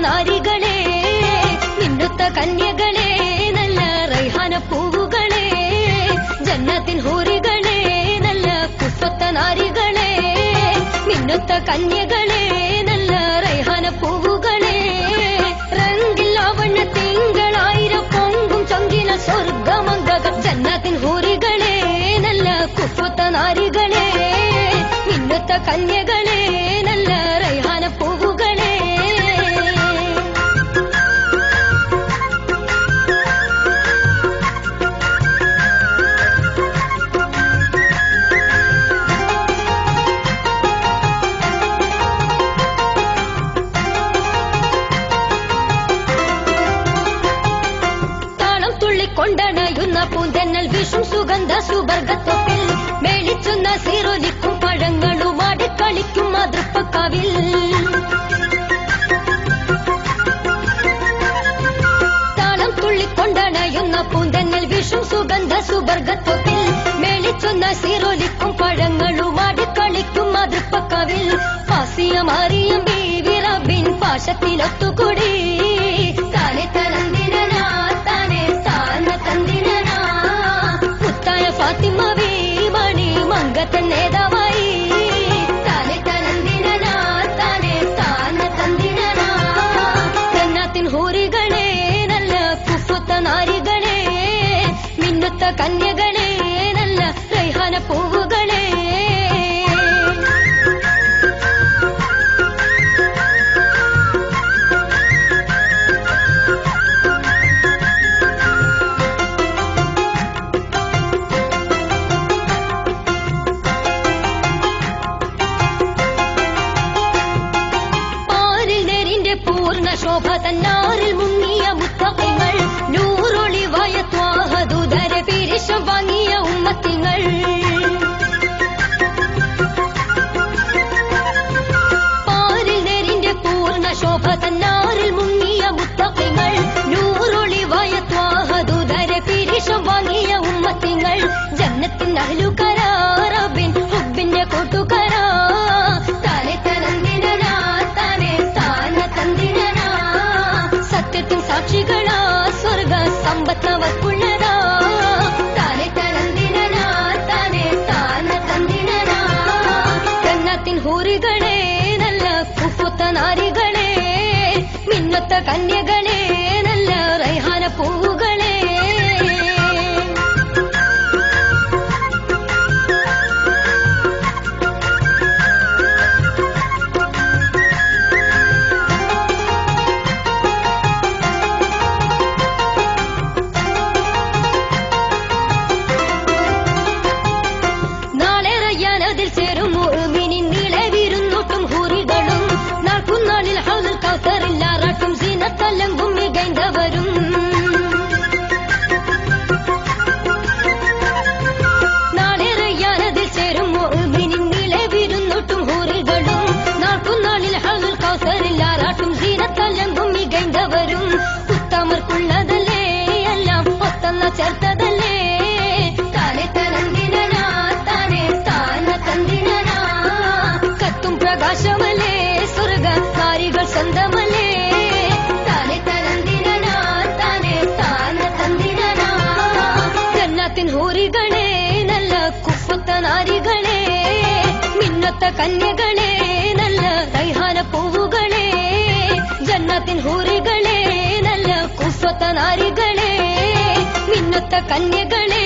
നാരികളെ മിന്നുത്ത കന്യകളെ നല്ല റൈഹാന പൂവുകളെ ജന്നത്തിൻ ഹൂറികളെ നല്ല കുഫത്ത നാരികളെ മിന്നുത്ത കന്യകളെ നല്ല റൈഹാന പൂവുകളെ റംഗില്ലാവണ്ണ തിങ്കളായിരം പൊങ്കും ചൊങ്കിന സ്വർഗമംഗകം ജന്നത്തിൻ ഹൂറികളെ നല്ല കുഫത്ത നാരികളെ മിന്നുത്ത കന്യകളെ നല്ല റൈഹാന പൂവുകളെ താളം തുള്ളിക്കൊണ്ടണയുന്ന പൂന്തന്നൽ വിഷും സുഗന്ധ സുവർഗത്വത്തിൽ മേളിച്ചുന്ന സീറൊലിക്കും പഴങ്ങളുമാടി കളിക്കും മാതൃപ്പക്കാവിൽ താളം തുള്ളിക്കൊണ്ടണയുന്ന പൂന്തന്നൽ വിഷും സുഗന്ധ സുവർഗത്വത്തിൽ മേളിച്ചുന്ന സീറൊലിക്കും പഴങ്ങളുമാടി കളിക്കും മാതൃപ്പക്കാവിൽ ആസിയ മാറിയം ബീവി റബ്ബിൻ പാശത്തിലൊത്തുകൂടി താനെ തനന്ദിരനാ താനെ സ്ഥാന തന്ദിരനാ മുത്തായ ഫാത്തിമ മണി മംഗത്തൻ നേതാവായി താനെ തനന്ദിരനാ താനെ സ്ഥാന തന്ദിരനാ ജന്നത്തിൻ ഹൂറികളെ നല്ല കുഫത്ത നാരികളെ മിന്നുത്ത കന്യകളെ നല്ല റൈഹാന പൂവുകളെ ശോഭ തന്നാറിൽ മുങ്ങിയ മുത്തഖിങ്ങൾ നൂറൊളിവായ ത്വാഹദുദര പിരിശം വാങ്ങിയ ഉമ്മത്തിങ്ങൾ പാരിൽ നേരിന്റെ പൂർണ്ണ ശോഭ തന്നാറിൽ മുങ്ങിയ മുത്തഖിങ്ങൾ നൂറൊളിവായ ത്വാഹദുദര പിരിശം വാങ്ങിയ ഉമ്മത്തിങ്ങൾ ജന്നത്തിൻ അഹ്ലുകരാ റബ്ബിൻ ഹുബ്ബിന്റെ കൂട്ടുകാരാ താനെ തനന്ദിരനാ താനെ സ്ഥാന തന്ദിരനാ സത്യത്തിൻ സാക്ഷികളാ സ്വർഗ സമ്പത്തവർക്കുള്ളതാ താനെ തനന്ദിരനാ താനെ സ്ഥാന തന്ദിരനാ ജന്നത്തിൻ ഹൂറികളെ നല്ല കുഫത്ത നാരികളെ മിന്നുത്ത കന്യകളെ നല്ല റൈഹാന പൂവുകളെ ും സീനത്തല്ലങ്കും മികൈന്തവരും നാളെ റയ്യാനതിൽ ചേരും മുഅ്മിനിൻ നിലവിരുന്നൊട്ടും ഹൂറികളും നാൾക്കുനാളിൽ ഹൗലുൽ കൗസറിൽ ആറാട്ടും സീനത്തല്ലങ്കും മികൈന്തവരും ഉത്തമർക്കുള്ളതല്ലേ എല്ലാം ഒത്തന്ന ചേർത്തതല്ലേ താനെ തനന്ദിരനാ താനെ സ്ഥാന തന്ദിരനാ കത്തും പ്രകാശമല്ലേ സ്വർഗ നാരികൾ സ്വന്തമല്ലേ താനെ തനന്ദിരനാ താനെ സ്ഥാന തന്ദിരനാ ജന്നത്തിൻ ഹൂറികളെ നല്ല കുഫത്ത നാരികളെ മിന്നത്ത കന്യകളെ നല്ല റൈഹാന പൂവുകളെ ജന്നത്തിൻ ഹൂറികളെ നല്ല കുഫത്ത നാരികളെ മിന്നത്ത കന്യകളെ